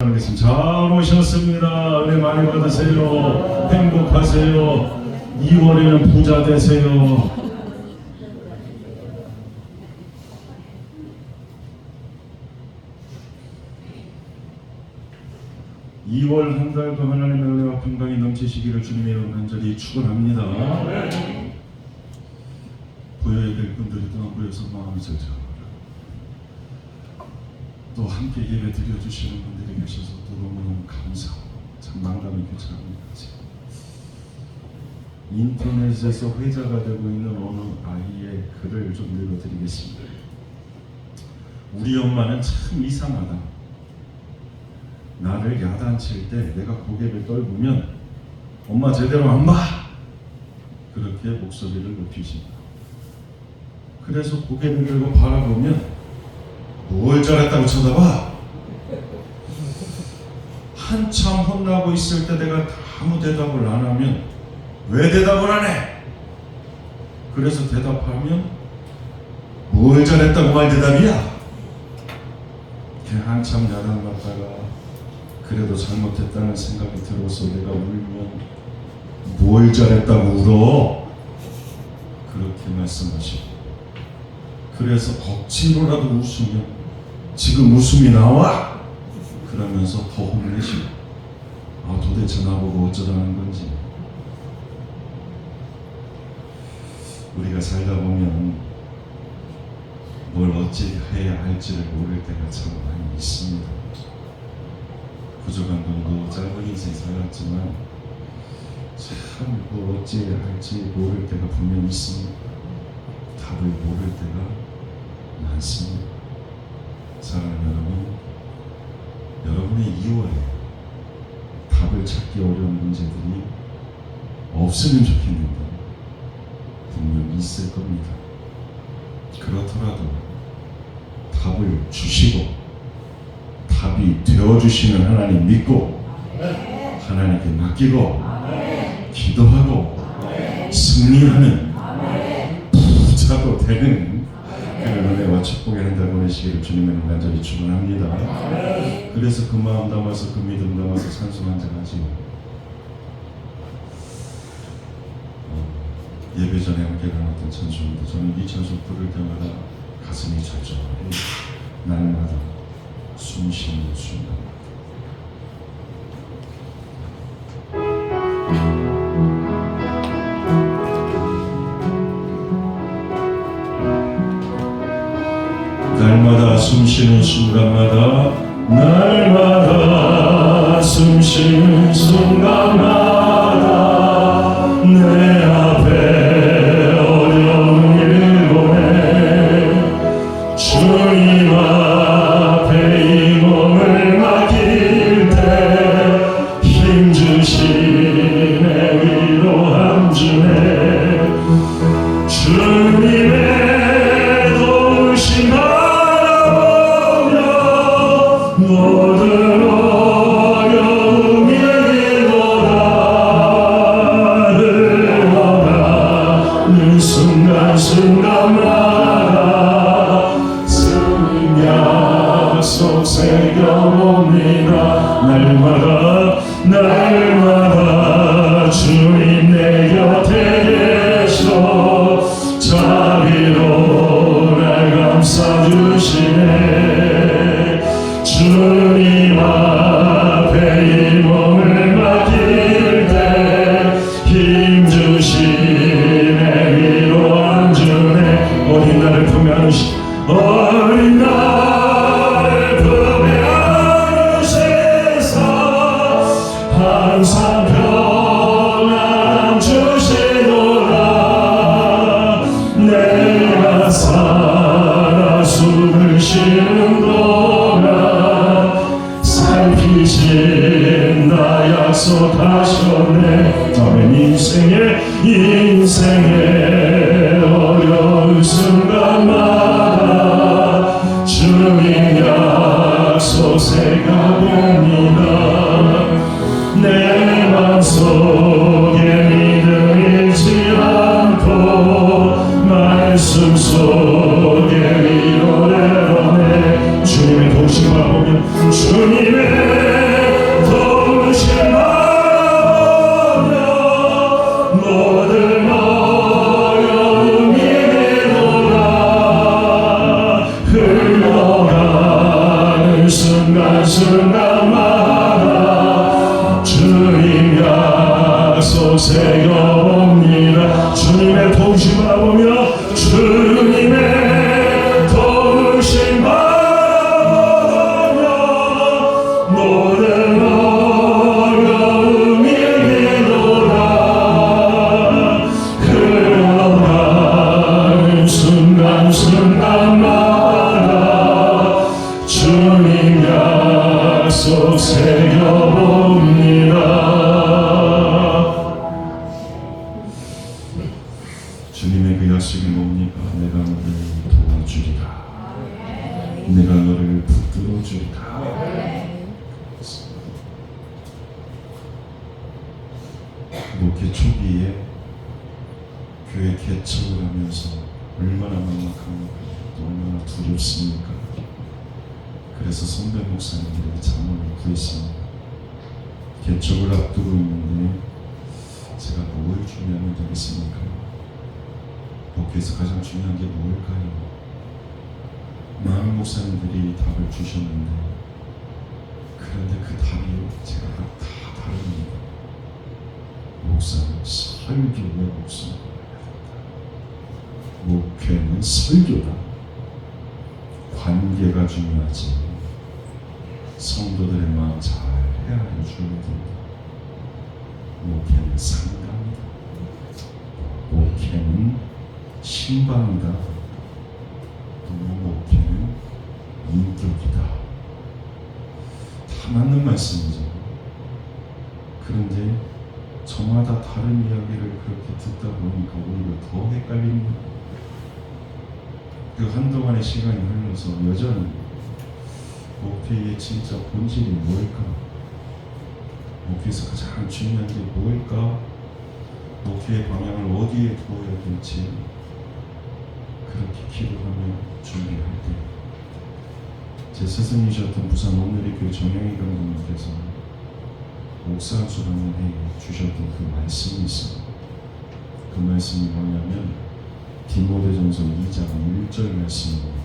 잘 오셨습니다. 은혜 많이 받으세요. 행복하세요. 2월에는 부자 되세요. (2월) 한 달도 하나님의 은혜와 평강이 넘치시기를 주님의 이름으로 간절히 축원합니다. 보여야 될 분들이 또 안 보여서 마음이 절절합니다. 또 함께 예배 드려주시는 분들이 계셔서 또 너무너무 감사하고 참 마음이 교차합니다. 인터넷에서 회자가 되고 있는 어느 아이의 글을 좀 읽어드리겠습니다. 우리 엄마는 참 이상하다. 나를 야단칠 때 내가 고개를 떨구면 엄마 제대로 안 봐! 그렇게 목소리를 높이신다. 그래서 고개를 들고 바라보면 뭘 잘했다고 쳐다봐? 한참 혼나고 있을 때 내가 아무 대답을 안 하면 왜 대답을 안 해? 그래서 대답하면 뭘 잘했다고 말 대답이야? 한참 야단받다가 그래도 잘못했다는 생각이 들어서 내가 울면 뭘 잘했다고 울어? 그렇게 말씀하시고, 그래서 억지로라도 웃으면 지금 웃음이 나와? 그러면서 더 혼내시고, 도대체 나보고 어쩌라는 건지. 우리가 살다 보면 뭘 어찌해야 할지를 모를 때가 참 많이 있습니다. 부족한분도 짧은 인생 살았지만 참 뭘 어찌해야 할지 모를 때가 분명히 있습니다. 답을 모를 때가 많습니다. 사랑하는 여러분, 여러분의 2월에 답을 찾기 어려운 문제들이 없으면 좋겠는데 분명 있을 겁니다. 그렇더라도 답을 주시고 답이 되어주시는 하나님 믿고 하나님께 맡기고 기도하고 승리하는 부자도 되는 그런 은혜와 축복의 한 달 보내시기를 주님의 간절히 축원합니다. 그래서 그 마음 담아서 그 믿음 담아서 찬송 한잔 하지요. 예배 전에 함께 나눴던 찬송인데 저는 이 찬송 부를 때마다 가슴이 절절해요. 날마다 숨 쉬는 순간 날마다 숨 쉬는 순간마다 날마다 숨 쉬는 순간마다 내 앞에 어려운 일 보내 주님 앞에 이 몸을 맡길 때 힘주시네 위로함 주네 주님의 도우심 모든 어려움이 흘러가는 순간순간마다 주님 약속 새겨봅니다. 날마다 주님 내 곁에 계셔 자비로 날 감싸주시네. 주님 앞에 이 몸을 맡길 때 힘주시네 위로함 주네. 어린 나를 품에 어린 나를 품에 안으시사 항상 평안 주시노라. 내가 살아 숨을 쉬는 살피신다 약속하셨네. 아멘. 인생의 어려운 순간마다 주님 약속 새겨봅니다. 내 맘속에 믿음 잃지 않고 말씀 속에 위로를 얻네. 주님의 도우심을 보면 주님의 순간마다 주님 약속 새겨봅니다. 주님의 도우심 바라보며 주님의 도우심 바라보며 모든 어려움이 이기노라. 그러나 순간순간마다 주님 약속 새겨봅니다. 주님의 그 약속이 뭡니까? 내가 너를 도와주리라. 내가 너를 붙들어 주리라. 목회 초기에 교회 개척을 하면서 얼마나 막막합니까? 또 얼마나 두렵습니까? 그래서 선배 목사님들에게 자문을 구했습니다. 개척을 앞두고 있는데 제가 뭘 준비하면 되겠습니까? 목회에서 가장 중요한 게 뭘까요? 많은 목사님들이 답을 주셨는데 그런데 그 답이 제가 다 다릅니다. 목사는 설교의 목숨, 목회는 설교다. 관계가 중요하지. 성도들의 마음 잘 헤아려 주어야 된다. 목회는 상담이다. 목회는 신방이다. 또 목회는 인격이다. 다 맞는 말씀이죠. 그런데 저마다 다른 이야기를 그렇게 듣다 보니까 오히려 더 헷갈립니다. 그 한동안의 시간이 흘러서 여전히 목회의 진짜 본질이 뭘까? 목회에서 가장 중요한 게 뭘까? 목회의 방향을 어디에 두어야 될지 그렇게 기도하며 준비할 때 제 스승이셨던 부산 오늘의 정영희 감독님께서 목사 수련회에 주셨던 그 말씀이 있어요. 그 말씀이 뭐냐면 디모데전서 2장 1절 말씀입니다.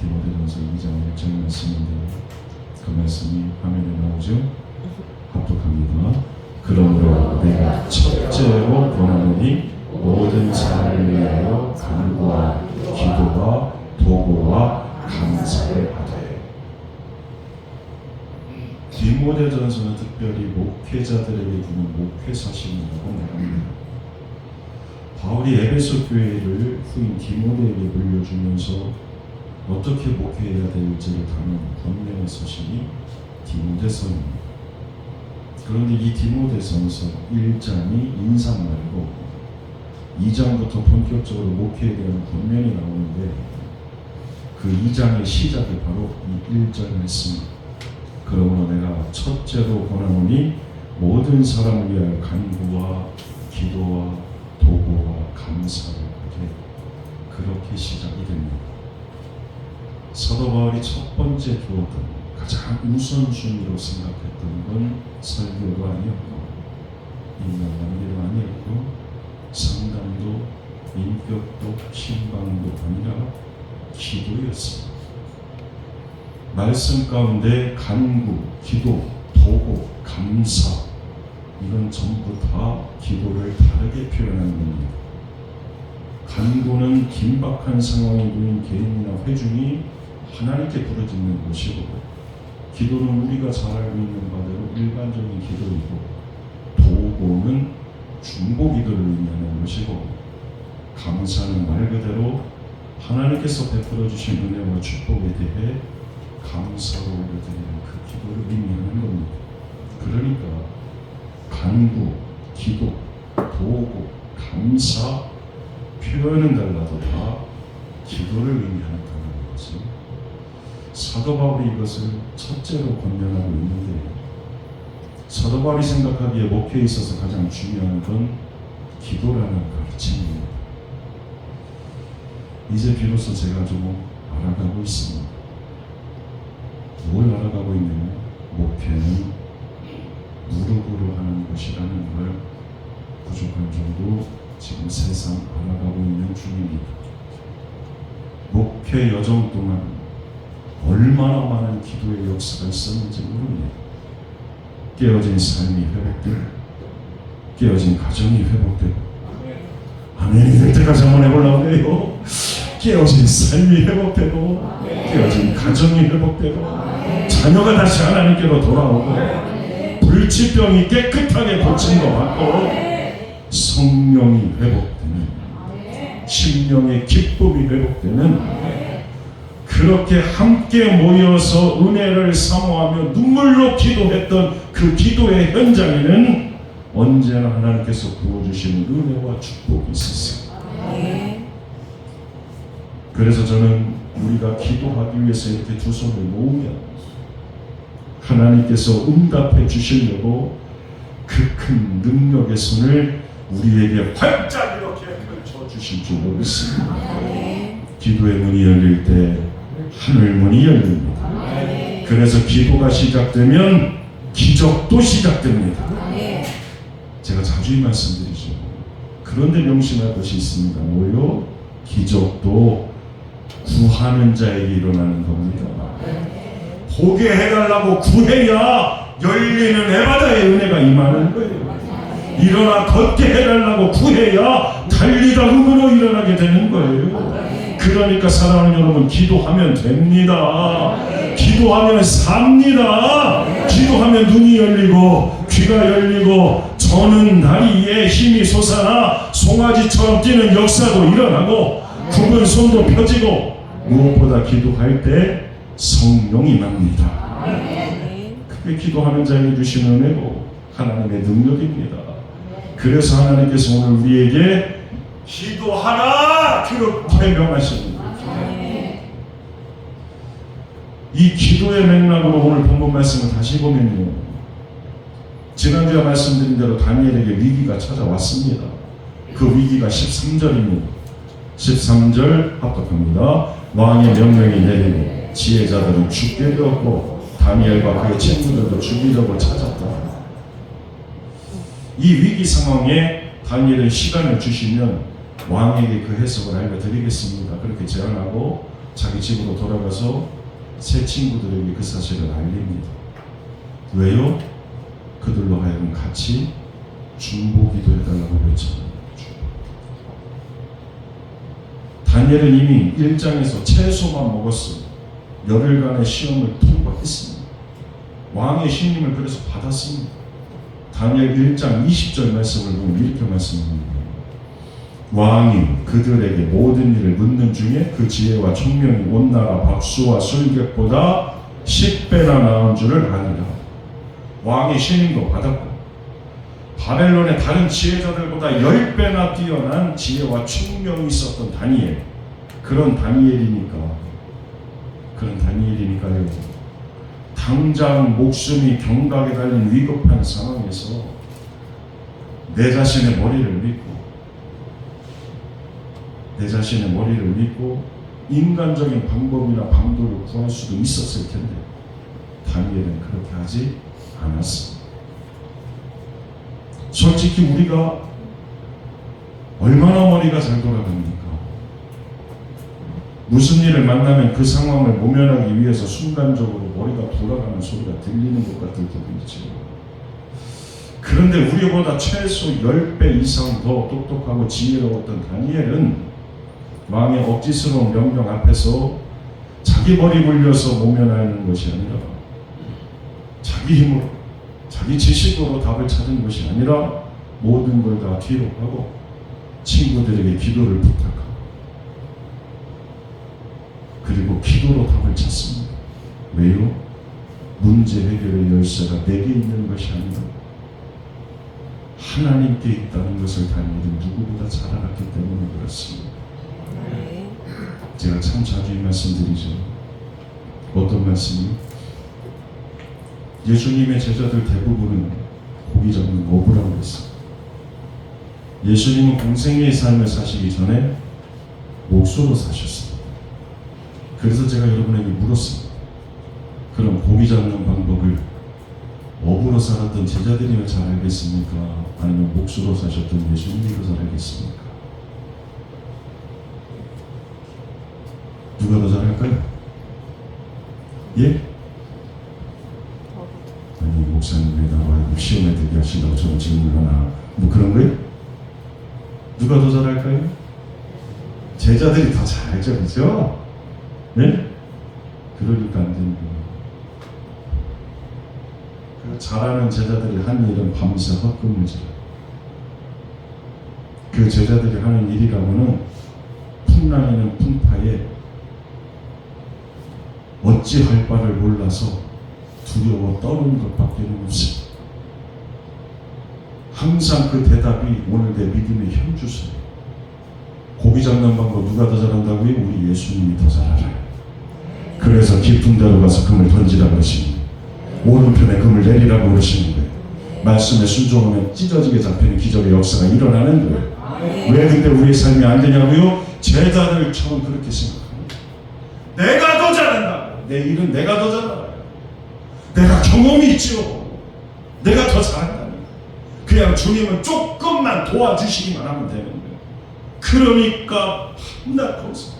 디모데전서 2장 1절 말씀인데 그 말씀이 화면에 나오죠? 합독합니다. 그러므로 내가 첫째로 권하노니 모든 사람을 위하여 간구와 기도와 도구와 감사를 하되. 디모데전서는 특별히 목회자들에게 주는 목회서신이라고 말합니다. 바울이 에베소 교회를 후임 디모데에게 물려주면서 어떻게 목회해야 될지를 다룬 권면의 서신이 디모데서입니다. 그런데 이 디모데전서 1장이 인상 말고 2장부터 본격적으로 목회에 대한 권면이 나오는데 그 2장의 시작이 바로 이 1절 말씀입니다. 그러므로 내가 첫째로 권하노니 모든 사람을 위하여 간구와 기도와 도구와 감사를 하되. 그렇게 시작이 됩니다. 사도 바울이 첫 번째 두었던 가장 우선순위로 생각했던 건 설교도 아니었고 인간관계도 아니었고 상담도 인격도 신방도 아니라 기도였습니다. 말씀 가운데 간구, 기도, 도구, 감사 이건 전부 다 기도를 다르게 표현하는 겁니다. 간구는 긴박한 상황에 놓인 개인이나 회중이 하나님께 부르짖는 것이고 기도는 우리가 잘 알고 있는 바대로 일반적인 기도이고 도구는 중보 기도를 의미하는 것이고 감사는 말 그대로 하나님께서 베풀어 주신 은혜와 축복에 대해 감사로 올려드리는 그 기도를 의미하는 겁니다. 그러니까 간구, 기도, 도구, 감사 표현은 달라도 다 기도를 의미하는 단어인 것이 사도 바울이 이것을 첫째로 권면하고 있는데 사도 바울이 생각하기에 목회에 있어서 가장 중요한 건 기도라는 가르침입니다. 이제 비로소 제가 좀 알아가고 있습니다. 뭘 알아가고 있느냐? 목회는 무릎으로 하는 것이라는 걸 부족한 정도 지금 세상 알아가고 있는 중입니다. 목회 여정 동안 얼마나 많은 기도의 역사가 있었는지 모릅니다. 깨어진 삶이 회복되고 깨어진 가정이 회복되고 아멘이 될 때까지 한번 해보려고 해요. 깨어진 삶이 회복되고 깨어진 가정이 회복되고 자녀가 다시 하나님께로 돌아오고 불치병이 깨끗하게 고친 것 같고 성령이 회복되는 심령의 기쁨이 회복되는 그렇게 함께 모여서 은혜를 사모하며 눈물로 기도했던 그 기도의 현장에는 언제나 하나님께서 부어주시는 은혜와 축복이 있었어요. 그래서 저는 우리가 기도하기 위해서 이렇게 두 손을 모으면 하나님께서 응답해 주시려고 그 큰 능력의 손을 우리에게 활짝 이렇게 펼쳐 주실 줄 믿습니다. 기도의 문이 열릴 때 하늘 문이 열립니다. 그래서 기도가 시작되면 기적도 시작됩니다. 제가 자주 말씀드리죠. 그런데 명심할 것이 있습니다. 뭐요? 기적도 구하는 자에게 일어나는 겁니다. 보게 해달라고 구해야 열리는 에바다의 은혜가 임하는 거예요. 일어나 걷게 해달라고 구해야 달리다 흥으로 일어나게 되는 거예요. 그러니까 사랑하는 여러분, 기도하면 됩니다. 기도하면 삽니다. 기도하면 눈이 열리고 귀가 열리고 저는 다리에 힘이 솟아나 송아지처럼 뛰는 역사도 일어나고 굽은 손도 펴지고 무엇보다 기도할 때 성령이 납니다. 그게 기도하는 자에게 주시는 은혜고 하나님의 능력입니다. 그래서 하나님께서 오늘 우리에게 기도하라 그렇게 명하시는 거예요. 이 기도의 맥락으로 오늘 본문 말씀을 다시 보면요, 지난주에 말씀드린 대로 다니엘에게 위기가 찾아왔습니다. 그 위기가 13절입니다. 13절 합독합니다. 왕의 명령이 내리고 지혜자들은 죽게 되었고 다니엘과 그의 친구들도 죽이려고 찾았다. 이 위기 상황에 다니엘은 시간을 주시면 왕에게 그 해석을 알려드리겠습니다. 그렇게 제안하고 자기 집으로 돌아가서 새 친구들에게 그 사실을 알립니다. 왜요? 그들로 하여금 같이 중보기도해달라고 요청합니다. 다니엘은 이미 1장에서 채소만 먹었어요. 열흘간의 시험을 통과했습니다. 왕의 신임을 그래서 받았습니다. 다니엘 1장 20절 말씀을 보면 이렇게 말씀합니다. 왕이 그들에게 모든 일을 묻는 중에 그 지혜와 총명이 온 나라 박수와 술객보다 10배나 나은 줄을 아니라. 왕의 신임도 받았고 바벨론의 다른 지혜자들보다 10배나 뛰어난 지혜와 총명이 있었던 다니엘. 그런 다니엘이니까요. 당장 목숨이 경각에 달린 위급한 상황에서 내 자신의 머리를 믿고 인간적인 방법이나 방도를 구할 수도 있었을 텐데 다니엘은 그렇게 하지 않았습니다. 솔직히 우리가 얼마나 머리가 잘 돌아갑니까? 무슨 일을 만나면 그 상황을 모면하기 위해서 순간적으로 머리가 돌아가는 소리가 들리는 것 같을 때도 있죠. 그런데 우리보다 최소 10배 이상 더 똑똑하고 지혜로웠던 다니엘은 왕의 억지스러운 명령 앞에서 자기 머리 굴려서 모면하는 것이 아니라 자기 힘으로, 자기 지식으로 답을 찾은 것이 아니라 모든 걸 다 뒤로 하고 친구들에게 기도를 부탁하고 그리고 기도로 답을 찾습니다. 왜요? 문제 해결의 열쇠가 내게 있는 것이 아니라 하나님께 있다는 것을 다니엘은 누구보다 잘 알았기 때문에 그렇습니다. 제가 참 자주 말씀드리죠. 어떤 말씀이? 예수님의 제자들 대부분은 고기 잡는 어부라고 했어요. 예수님은 공생애의 삶을 사시기 전에 목수로 사셨습니다. 그래서 제가 여러분에게 물었습니다. 그럼 고기 잡는 방법을 어부로 살았던 제자들이 잘 알겠습니까? 아니면 목수로 사셨던 예수님이 더 잘 알겠습니까? 누가 더 잘할까요? 예? 아니 목사님에다가 시험에 들게 하신다고 저는 질문하나 뭐 그런 거예요? 누가 더 잘할까요? 제자들이 더 잘하죠, 그죠? 네? 그러니까 안 되는 거예요. 그 잘하는 제자들이 한 일은 밤새 헛금을 지어요. 그 제자들이 하는 일이라고는 풍랑에는 풍파에 어찌할 바를 몰라서 두려워 떠는 것밖에 없습니다. 항상 그 대답이 오늘 내 믿음의 현주소예요. 고기 잡는 방법 누가 더 잘한다고요? 우리 예수님이 더 잘 알아요. 그래서 깊은 데로 가서 금을 던지라고 그러시는 거예요. 오른편에 금을 내리라고 그러시는 거예요. 말씀에 순종하면 찢어지게 잡히는 기적의 역사가 일어나는 거예요. 왜 근데 우리의 삶이 안 되냐고요? 제자들처럼 그렇게 생각합니다. 내가 더 잘한다. 내 일은 내가 더 잘한다. 내가 경험이 있죠. 내가 더 잘한다. 그냥 주님은 조금만 도와주시기만 하면 되는 거예요. 그러니까 밤낮 거기서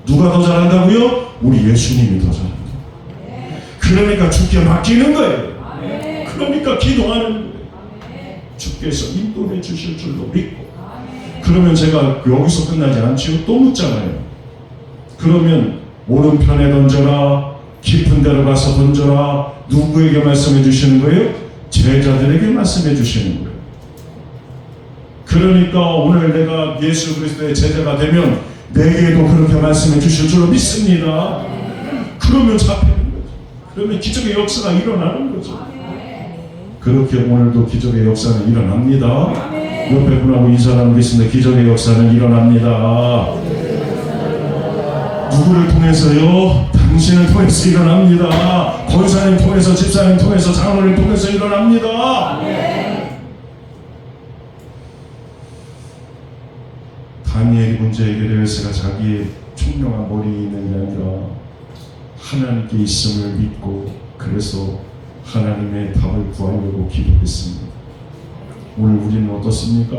누가 더 잘한다고요? 우리 예수님이 더 잘한다. 그러니까 주께 맡기는 거예요. 그러니까 기도하는 거예요. 주께서 인도해 주실 줄로 믿고. 그러면 제가 여기서 끝나지 않지요? 또 묻잖아요. 그러면 오른편에 던져라, 깊은 데로 가서 던져라. 누구에게 말씀해 주시는 거예요? 제자들에게 말씀해 주시는 거예요. 그러니까 오늘 내가 예수 그리스도의 제자가 되면 내게도 그렇게 말씀해 주실 줄로 믿습니다. 그러면 잡히는 거죠. 그러면 기적의 역사가 일어나는 거죠. 그렇게 오늘도 기적의 역사는 일어납니다. 옆에 분하고 인사하고 계신데 기적의 역사는 일어납니다. 누구를 통해서요? 당신을 통해서 일어납니다. 권사님 통해서, 집사님 통해서, 장로님 통해서 일어납니다. 다니엘이 문제 해결의 열쇠가 자기의 총명한 머리에 있는 게 아니라 하나님께 있음을 믿고 그래서 하나님의 답을 구하려고 기도했습니다. 오늘 우리는 어떻습니까?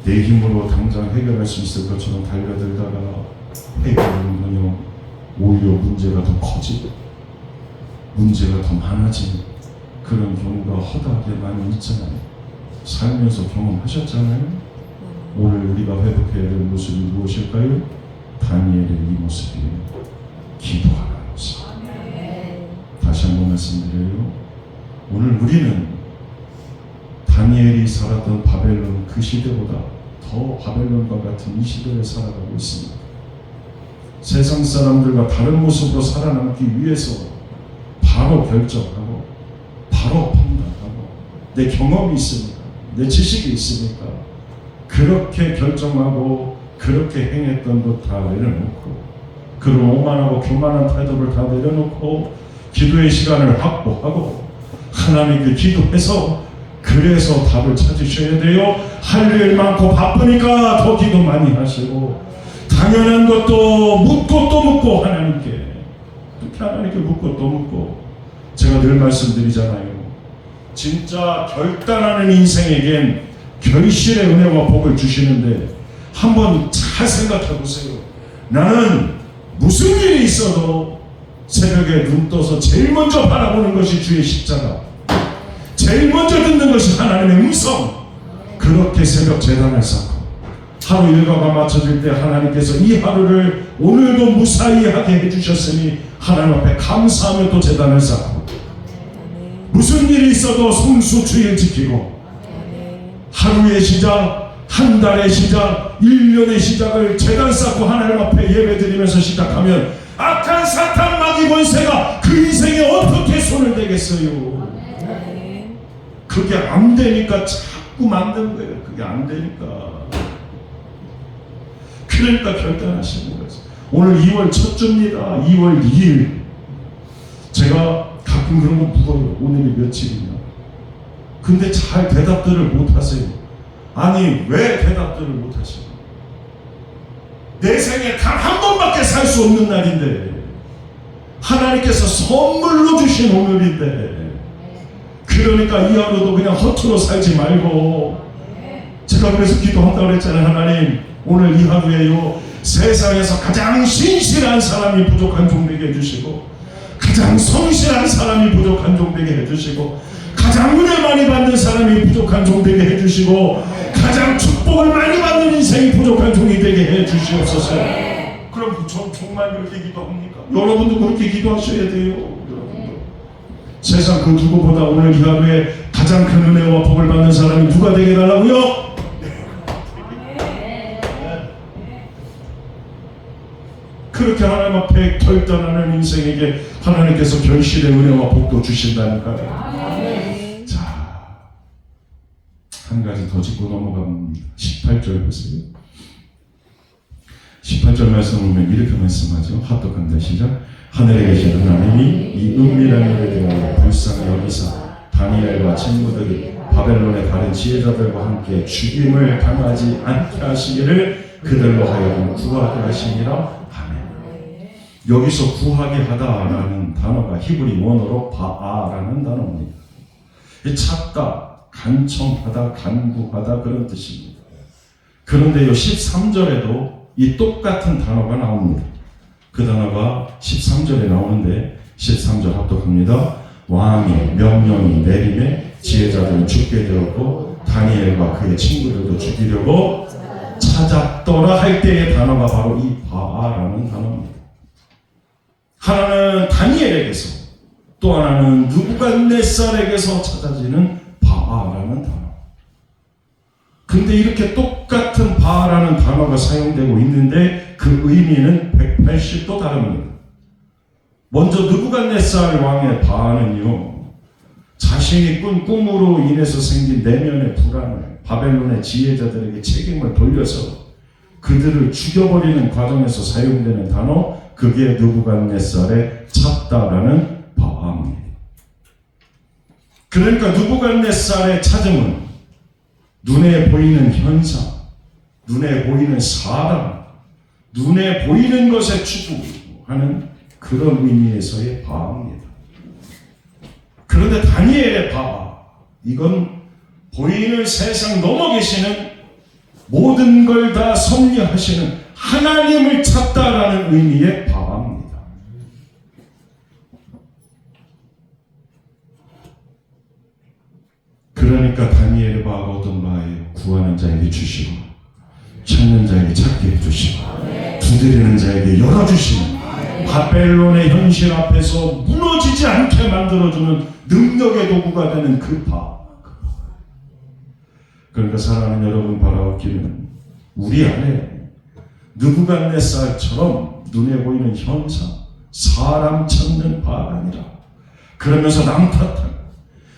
내 힘으로 당장 해결할 수 있을 것처럼 달려들다가 해결은커녕 오히려 문제가 더 커지고 문제가 더 많아지는 그런 경우가 허다하게 많이 있잖아요. 살면서 경험하셨잖아요. 오늘 우리가 회복해야 될 모습이 무엇일까요? 다니엘의 이 모습이에요. 기도하는 모습. 다시 한번 말씀드려요. 오늘 우리는 다니엘이 살았던 바벨론 그 시대보다 더 바벨론과 같은 이 시대를 살아가고 있습니다. 세상 사람들과 다른 모습으로 살아남기 위해서 바로 결정하고 바로 판단하고 내 경험이 있으니까 내 지식이 있으니까 그렇게 결정하고 그렇게 행했던 것 다 내려놓고 그런 오만하고 교만한 태도를 다 내려놓고 기도의 시간을 확보하고 하나님께 기도해서 그래서 답을 찾으셔야 돼요. 할 일 많고 바쁘니까 더 기도 많이 하시고 당연한 것도 묻고 또 묻고 하나님께 그렇게 하나님께 묻고 또 묻고 제가 늘 말씀드리잖아요. 진짜 결단하는 인생에겐 결실의 은혜와 복을 주시는데 한번 잘 생각해 보세요. 나는 무슨 일이 있어도 새벽에 눈 떠서 제일 먼저 바라보는 것이 주의 십자가, 제일 먼저 듣는 것이 하나님의 음성. 그렇게 새벽 제단을 쌓고 하루 일과가 맞춰질 때 하나님께서 이 하루를 오늘도 무사히 하게 해주셨으니 하나님 앞에 감사하며 또 제단을 쌓고 무슨 일이 있어도 성수주의를 지키고 하루의 시작, 한 달의 시작, 1년의 시작을 제단 쌓고 하나님 앞에 예배드리면서 시작하면 악한 사탄 마귀 권세가 그 인생에 어떻게 손을 대겠어요? 그게 안 되니까 자꾸 만든 거예요. 그게 안 되니까. 그러니까 결단하시는 거예요. 오늘 2월 첫 주입니다. 2월 2일. 제가 가끔 그런 거 묻어요. 오늘이 며칠이냐. 근데 잘 대답들을 못 하세요. 아니, 왜 대답들을 못 하시나? 내 생에 단 한 번밖에 살 수 없는 날인데, 하나님께서 선물로 주신 오늘인데, 그러니까 이 하루도 그냥 허투루 살지 말고, 제가 그래서 기도한다고 그랬잖아요. 하나님, 오늘 이 하루에요, 세상에서 가장 신실한 사람이 부족한 종 되게 해주시고, 가장 성실한 사람이 부족한 종 되게 해주시고, 가장 은혜 많이 받는 사람이 부족한 종 되게 해주시고, 가장 축복을 많이 받는 인생이 부족한 종이 되게 해주시옵소서. 그럼 전 정말 그렇게 기도합니까? 여러분도 그렇게 기도하셔야 돼요. 여러분도. 세상 그 누구보다 오늘 이 하루에 가장 큰 은혜와 복을 받는 사람이 누가 되게 해달라고요? 그렇게 하나님 앞에 결단하는 인생에게 하나님께서 결실의 은혜와 복도 주신다니까요. 자, 한 가지 더 짚고 넘어갑니다. 18절 보세요. 18절 말씀을 보면 이렇게 말씀하죠. 합독합니다. 시작. 하늘에 계신 하나님이 이 은밀한 일에 대하여 불쌍히 여기사 다니엘과 친구들이 바벨론의 다른 지혜자들과 함께 죽임을 당하지 않게 하시기를 그들로 하여금 구하게 하시니라. 여기서 구하게 하다라는 단어가 히브리 원어로 바아라는 단어입니다. 찾다, 간청하다, 간구하다 그런 뜻입니다. 그런데요 13절에도 이 똑같은 단어가 나옵니다. 그 단어가 13절에 나오는데 13절 합독합니다. 왕의 명령이 내림에 지혜자들은 죽게 되었고 다니엘과 그의 친구들도 죽이려고 찾았더라 할 때의 단어가 바로 이 바아라는 단어입니다. 하나는 다니엘에게서, 또 하나는 느부갓네살에게서 찾아지는 바아라는 단어. 근데 이렇게 똑같은 바아라는 단어가 사용되고 있는데 그 의미는 180도 다릅니다. 먼저 느부갓네살 왕의 바아는요, 자신이 꾼 꿈으로 인해서 생긴 내면의 불안을 바벨론의 지혜자들에게 책임을 돌려서 그들을 죽여버리는 과정에서 사용되는 단어, 그게 느부갓네살의 찾다라는 바아입니다. 그러니까 느부갓네살의 찾음은 눈에 보이는 현상, 눈에 보이는 사람, 눈에 보이는 것에 추구하는 그런 의미에서의 바아입니다. 그런데 다니엘의 바아, 이건 보이는 세상 넘어 계시는 모든 걸 다 섭리하시는 하나님을 찾다라는 의미의 바아입니다. 그러니까 다니엘의 바아가 어떤 바예요? 구하는 자에게 주시고, 찾는 자에게 찾게 해주시고, 두드리는 자에게 열어주시는, 바벨론의 현실 앞에서 무너지지 않게 만들어주는 능력의 도구가 되는 그 바아. 그러니까 사랑하는 여러분, 바라옵기는 우리 안에 느부갓네살처럼 눈에 보이는 현상, 사람 찾는 바가 아니라, 그러면서 남 탓하는,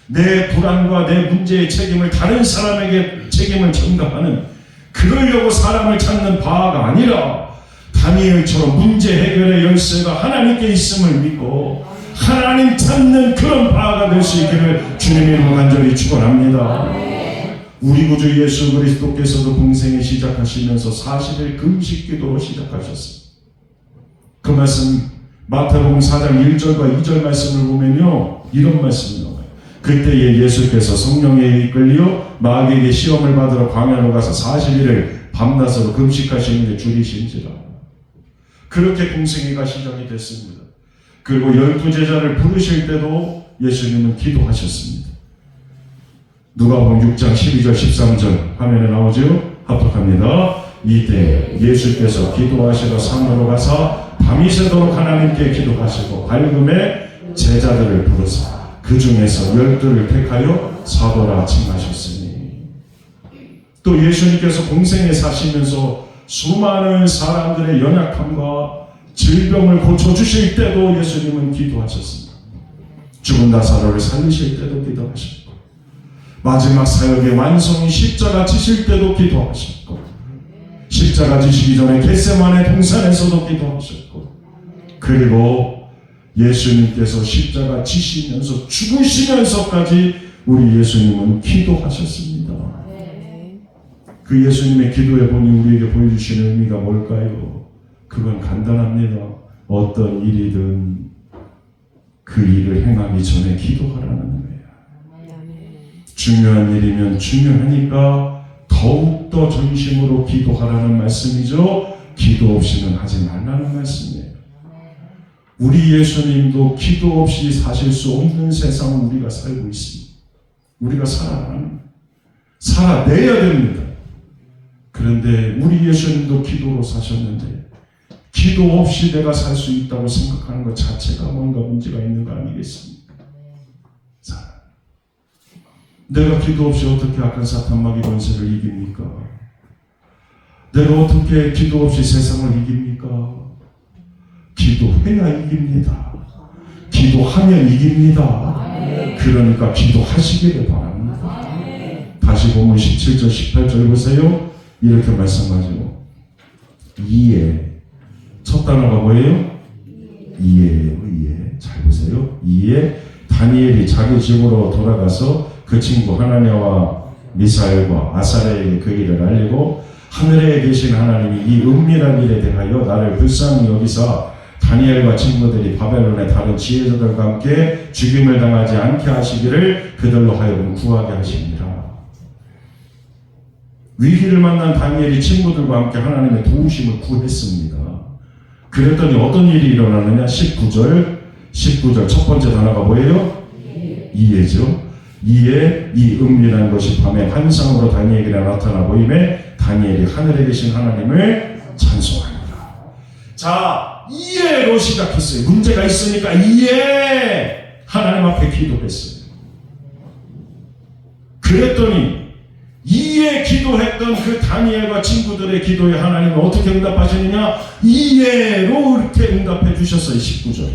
내 불안과 내 문제의 책임을 다른 사람에게 책임을 전가하는, 그러려고 사람을 찾는 바가 아니라 다니엘처럼 문제 해결의 열쇠가 하나님께 있음을 믿고 하나님 찾는 그런 바가 될 수 있기를 주님의 이름으로 간절히 축원합니다. 우리 구주 예수 그리스도께서도 공생에 시작하시면서 40일 금식기도로 시작하셨습니다. 그 말씀 마태복음 4장 1절과 2절 말씀을 보면요, 이런 말씀이 나와요. 그때에 예수께서 성령에 이끌려 마귀에게 시험을 받으러 광야로 가서 40일을 밤낮으로 금식하시는데 줄이신지라. 그렇게 공생애가 시작이 됐습니다. 그리고 12제자를 부르실 때도 예수님은 기도하셨습니다. 누가복음 6장 12절 13절 화면에 나오죠? 합독합니다. 이때 예수께서 기도하시러 산으로 가서 밤이 새도록 하나님께 기도하시고 밝음에 제자들을 부르사 그 중에서 12를 택하여 사도라 칭하셨으니, 또 예수님께서 공생에 사시면서 수많은 사람들의 연약함과 질병을 고쳐주실 때도 예수님은 기도하셨습니다. 죽은 나사로를 살리실 때도 기도하셨고, 마지막 사역의 완성이 십자가 지실 때도 기도하셨고, 십자가 지시기 전에 겟세마네 동산에서도 기도하셨고, 그리고 예수님께서 십자가 지시면서 죽으시면서까지 우리 예수님은 기도하셨습니다. 그 예수님의 기도의 본이 우리에게 보여주시는 의미가 뭘까요? 그건 간단합니다. 어떤 일이든 그 일을 행하기 전에 기도하라는 거예요. 중요한 일이면 중요하니까 더욱더 전심으로 기도하라는 말씀이죠. 기도 없이는 하지 말라는 말씀이에요. 우리 예수님도 기도 없이 사실 수 없는 세상을 우리가 살고 있습니다. 우리가 살아내야 됩니다. 그런데 우리 예수님도 기도로 사셨는데 기도 없이 내가 살 수 있다고 생각하는 것 자체가 뭔가 문제가 있는 거 아니겠습니까? 내가 기도 없이 어떻게 악한 사탄 마귀 권세를 이깁니까? 내가 어떻게 기도 없이 세상을 이깁니까? 기도해야 이깁니다. 기도하면 이깁니다. 그러니까 기도하시기를 바랍니다. 다시 보면 17절 18절 보세요. 이렇게 말씀하죠. 이에 첫 단어가 뭐예요? 이에예요. 이에. 잘 보세요. 이에 다니엘이 자기 집으로 돌아가서 그 친구 하나냐와 미사엘과 아사랴에게 그 일을 알리고 하늘에 계신 하나님이 이 은밀한 일에 대하여 나를 불쌍히 여기사 다니엘과 친구들이 바벨론의 다른 지혜자들과 함께 죽임을 당하지 않게 하시기를 그들로 하여금 구하게 하십니다. 위기를 만난 다니엘이 친구들과 함께 하나님의 도우심을 구했습니다. 그랬더니 어떤 일이 일어나느냐? 19절 첫 번째 단어가 뭐예요? 이해죠. 이에 이 은밀한 것이 밤에 환상으로 다니엘에게 나타나 보임에 다니엘이 하늘에 계신 하나님을 찬송합니다. 자, 이해로 시작했어요. 문제가 있으니까 이해 하나님 앞에 기도했어요. 그랬더니 이해 기도했던 그 다니엘과 친구들의 기도에 하나님은 어떻게 응답하시느냐? 이해로 이렇게 응답해 주셨어요. 19절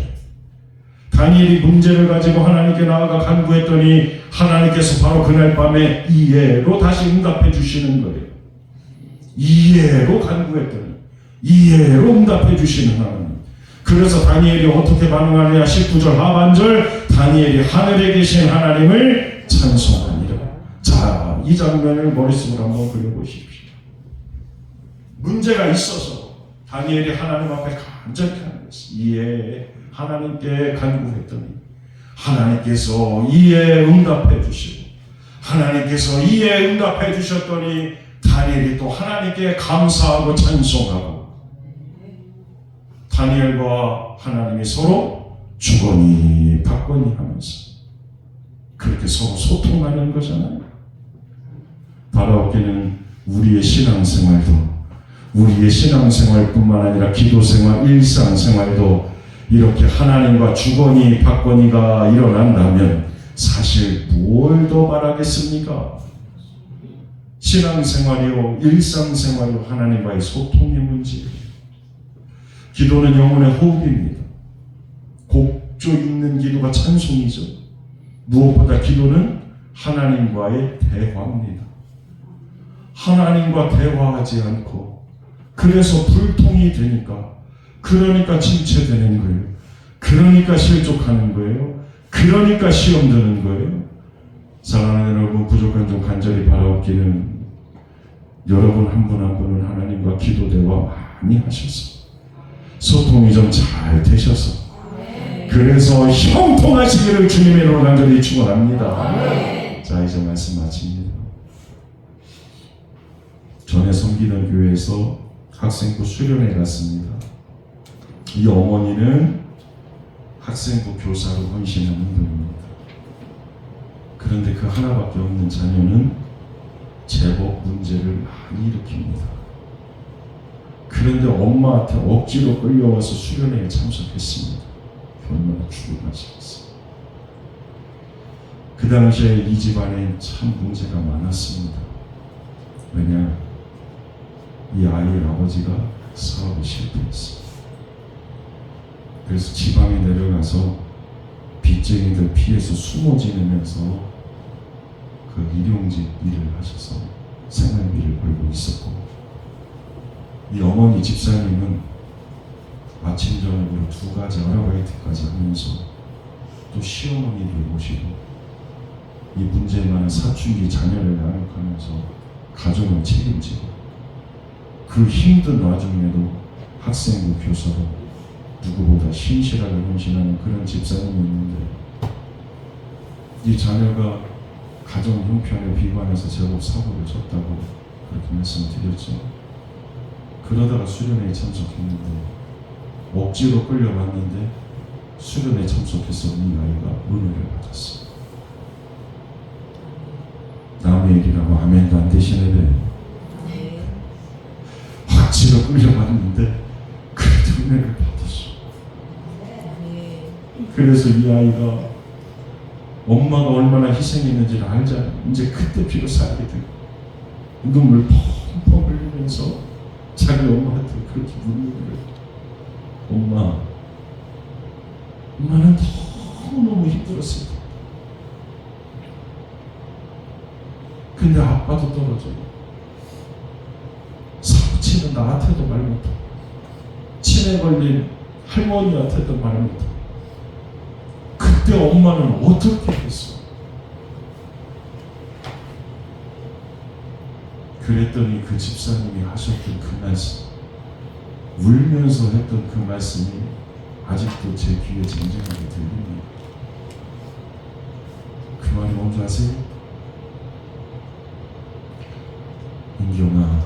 다니엘이 문제를 가지고 하나님께 나아가 간구했더니 하나님께서 바로 그날 밤에 이해로 다시 응답해 주시는 거예요. 이해로 간구했더니 이해로 응답해 주시는 하나님. 그래서 다니엘이 어떻게 반응하느냐? 19절 하반절 다니엘이 하늘에 계신 하나님을 찬송하니라. 자, 이 장면을 머릿속으로 한번 그려보십시오. 문제가 있어서 다니엘이 하나님 앞에 간절히 하는 것이 이에 하나님께 간구했더니 하나님께서 이에 응답해 주시고 하나님께서 이에 응답해 주셨더니 다니엘이 또 하나님께 감사하고 찬송하고 다니엘과 하나님이 서로 주거니 받거니 하면서 그렇게 서로 소통하는 거잖아요. 바라옵기는 우리의 신앙생활뿐만 아니라 기도생활, 일상생활도 이렇게 하나님과 주거니 받거니가 일어난다면 사실 뭘 더 바라겠습니까? 신앙생활이요, 일상생활이요, 하나님과의 소통의 문제예요. 기도는 영혼의 호흡입니다. 곡조 있는 기도가 찬송이죠. 무엇보다 기도는 하나님과의 대화입니다. 하나님과 대화하지 않고 그래서 불통이 되니까 그러니까 침체되는 거예요. 그러니까 실족하는 거예요. 그러니까 시험 드는 거예요. 사랑하는 여러분, 부족한 좀 간절히 바라옵기는 여러분 한 분 한 분은 하나님과 기도 대화 많이 하셔서 소통이 좀 잘 되셔서 그래서 형통하시기를 주님의 이름으로 간절히 축원합니다. 자, 이제 말씀 마칩니다. 전에 섬기는 교회에서 학생부 수련회 갔습니다. 이 어머니는 학생부 교사로 헌신하는 분입니다. 그런데 그 하나밖에 없는 자녀는 제법 문제를 많이 일으킵니다. 그런데 엄마한테 억지로 끌려와서 수련회에 참석했습니다. 얼마나 죽음하시겠어요. 그 당시에 이 집안에 참 문제가 많았습니다. 왜냐? 이 아이의 아버지가 사업에 실패했습니다. 그래서 지방에 내려가서 빚쟁이들 피해서 숨어 지내면서 그 일용직 일을 하셔서 생활비를 벌고 있었고, 이 어머니 집사님은 아침 저녁으로 2가지 아르바이트까지 하면서 또 시어머니를 모시고 이 문제 많은 사춘기 자녀를 양육하면서 가정을 책임지고 그 힘든 와중에도 학생부 교사로 누구보다 신실하게 헌신하는 그런 집사님이었는데 이 자녀가 가정 형편에 비관해서 제법 사고를 쳤다고 그렇게 말씀드렸죠. 그러다가 수련회에 참석했는데 억지로 끌려왔는데 수련회에 참석해서 이 아이가 은혜를 받았어. 남의 일이라고 아멘도 안 되시네. 억지로 끌려왔는데 그래도 은혜를 받았어. 그래서 이 아이가 엄마가 얼마나 희생했는지를 알잖아. 이제 그때 비로소 알게 되고 눈물 펑펑 흘리면서 자기 엄마한테 그렇게 묻는 거예요. 엄마는 너무너무 힘들었을 때. 근데 아빠도 떨어져요. 사고치는 나한테도 말 못하고 치매 걸린 할머니한테도 말 못하고. 그때 엄마는 어떻게 했어? 그랬더니 그 집사님이 하셨던 그 말씀, 울면서 했던 그 말씀이 아직도 제 귀에 쟁쟁하게 들립니다. 그 말이 뭔지 아세요? 인경아,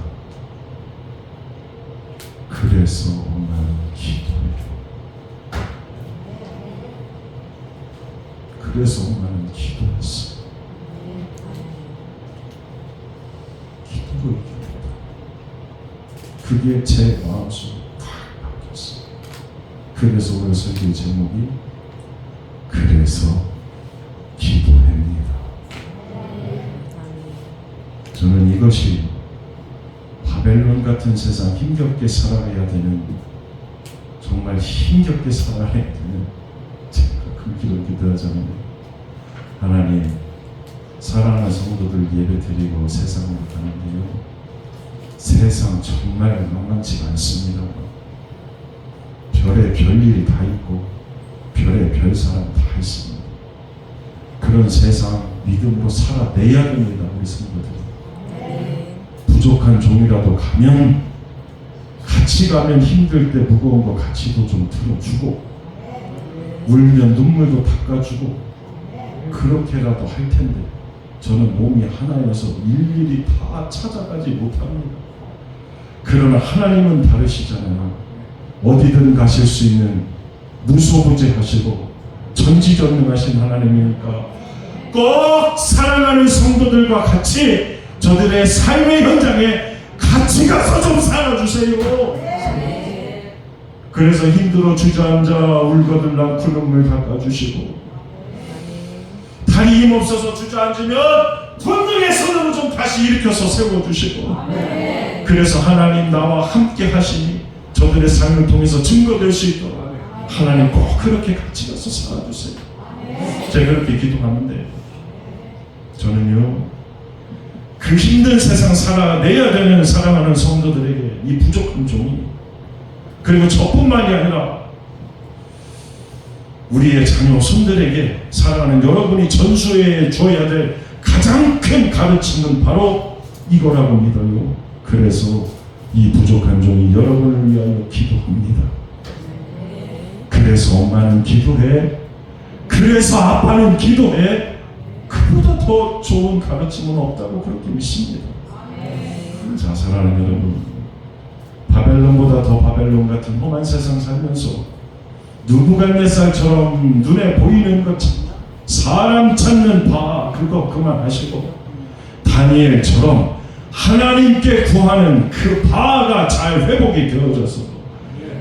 그래서 엄마는 기도해. 그래서 엄마는 기도했어. 기도로 이깁니다. 그게 제 마음속에 탁 박혔어. 그래서 오늘 설교의 제목이 그래서 기도합니다. 저는 이것이 바벨론 같은 세상 힘겹게 살아가야 되는, 정말 힘겹게 살아가야 되는, 제가 그 길을 기도하잖아요. 하나님, 사랑하는 성도들 예배 드리고 세상으로 가는데요, 세상 정말 만만치가 않습니다. 별에 별일이 다 있고 별에 별 사람 다 있습니다. 그런 세상 믿음으로 살아내야 됩니다. 우리 성도들. 부족한 종이라도 가면, 같이 가면 힘들 때 무거운 거 같이도 좀 들어주고, 울면 눈물도 닦아주고, 그렇게라도 할 텐데 저는 몸이 하나여서 일일이 다 찾아가지 못합니다. 그러나 하나님은 다르시잖아요. 어디든 가실 수 있는 무소부재하시고 전지전능하신 하나님이니까 꼭 사랑하는 성도들과 같이 저들의 삶의 현장에 같이 가서 좀 살아주세요. 그래서 힘들어 주저앉아 울거들랑 그 눈물 닦아주시고, 다리 힘없어서 주저앉으면 본능의 손으로 좀 다시 일으켜서 세워주시고, 그래서 하나님 나와 함께 하시니 저들의 삶을 통해서 증거될 수 있도록 하나님 꼭 그렇게 같이 가서 살아주세요. 제가 그렇게 기도하는데, 저는요, 그 힘든 세상 살아내야 되는 사랑하는 성도들에게 이 부족한 종이, 그리고 저뿐만이 아니라 우리의 자녀 손들에게, 사랑하는 여러분이 전수해 줘야 될 가장 큰 가르침은 바로 이거라고 믿어요. 그래서 이 부족한 종이 여러분을 위하여 기도합니다. 그래서 엄마는 기도해, 그래서 아빠는 기도해. 그보다 더 좋은 가르침은 없다고 그렇게 믿습니다. 자, 사랑하는 여러분, 바벨론보다 더 바벨론 같은 험한 세상 살면서 느부갓네살처럼 눈에 보이는 것, 사람 찾는 바, 그거 그만하시고 다니엘처럼 하나님께 구하는 그 바가 잘 회복이 되어져서,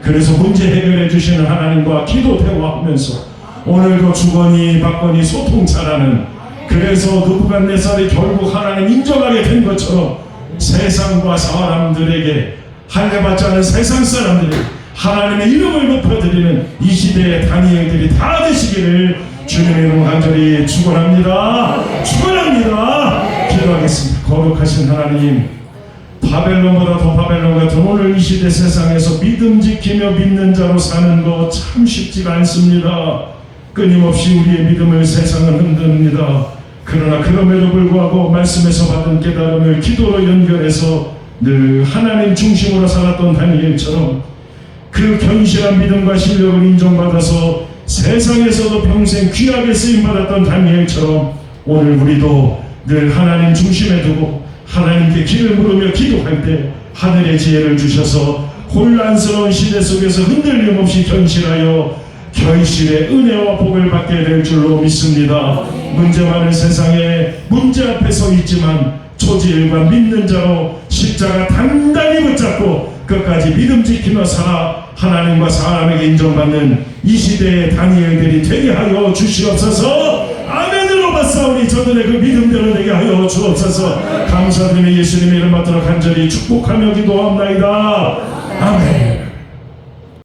그래서 문제 해결해 주시는 하나님과 기도 대화하면서 오늘도 주거니 받거니 소통 잘하는, 그래서 느부갓네살이 결국 하나님 인정하게 된 것처럼 세상과 사람들에게, 할례받지 않은 세상 사람들이 하나님의 이름을 높여드리는 이 시대의 다니엘들이 다 되시기를 주님의 이름으로 간절히 축원합니다. 축원합니다. 기도하겠습니다. 거룩하신 하나님, 바벨론보다 더 바벨론 같은 오늘 이 시대 세상에서 믿음 지키며 믿는 자로 사는 거 참 쉽지가 않습니다. 끊임없이 우리의 믿음을 세상은 흔듭니다. 그러나 그럼에도 불구하고 말씀에서 받은 깨달음을 기도로 연결해서 늘 하나님 중심으로 살았던 다니엘처럼 그 견실한 믿음과 실력을 인정받아서 세상에서도 평생 귀하게 쓰임받았던 다니엘처럼 오늘 우리도 늘 하나님 중심에 두고 하나님께 길을 물으며 기도할 때 하늘의 지혜를 주셔서 혼란스러운 시대 속에서 흔들림 없이 견실하여 결실의 은혜와 복을 받게 될 줄로 믿습니다. 문제 많은 세상에 문제 앞에 서 있지만 초지일관 믿는 자로 십자가 단단히 붙잡고 끝까지 믿음 지키며 살아 하나님과 사람에게 인정받는 이 시대의 다니엘들이 되게 하여 주시옵소서. 아멘으로 받사오니 저들의 그 믿음대로 되게 하여 주옵소서. 감사드리며 예수님의 이름 받들어 간절히 축복하며 기도합나이다. 아멘.